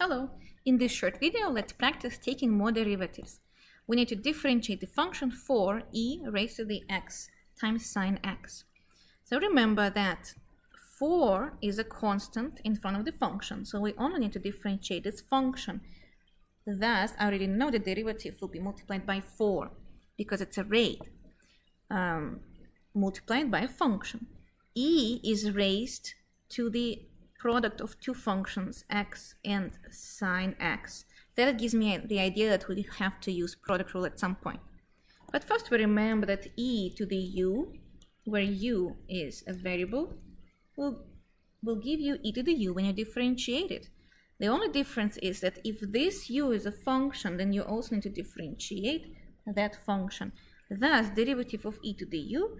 Hello, in this short video, let's practice taking more derivatives. We need to differentiate the function 4e raised to the x times sine x. So remember that 4 is a constant in front of the function, so we only need to differentiate this function. Thus, I already know the derivative will be multiplied by 4 because it's a rate multiplied by a function. E is raised to the product of two functions, x and sine x. That gives me the idea that we have to use product rule at some point. But first we remember that e to the u, where u is a variable, will give you e to the u when you differentiate it. The only difference is that if this u is a function, then you also need to differentiate that function. Thus, derivative of e to the u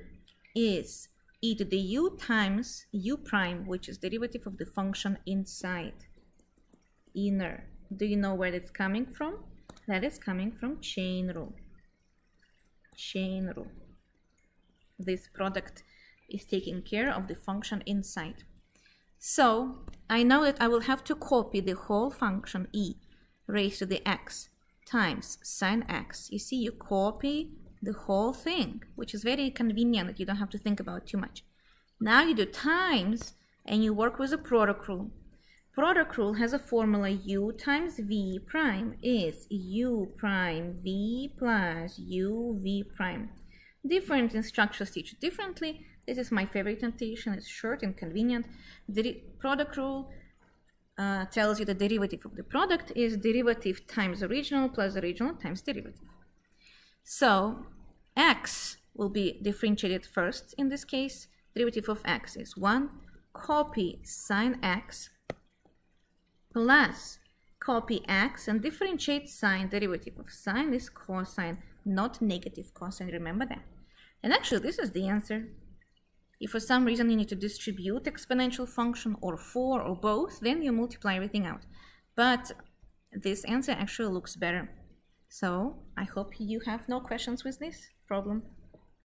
is e to the u times u prime, which is derivative of the function inside, inner. Do you know where that's coming from? That is coming from chain rule. Chain rule. This product is taking care of the function inside. So I know that I will have to copy the whole function e raised to the x times sine x. You see, you copy the whole thing, which is very convenient that you don't have to think about it too much. Now you do times and you work with the product rule. Product rule has a formula u times v prime is u prime v plus u v prime. Different instructions teach differently. This is my favorite notation. It's short and convenient. The product rule tells you the derivative of the product is derivative times original plus original times derivative. So x will be differentiated first in this case. Derivative of x is 1, copy sine x plus copy x and differentiate sine. Derivative of sine is cosine, not negative cosine, remember that. And actually this is the answer. If for some reason you need to distribute exponential function or 4 or both, then you multiply everything out. But this answer actually looks better. So I hope you have no questions with this problem.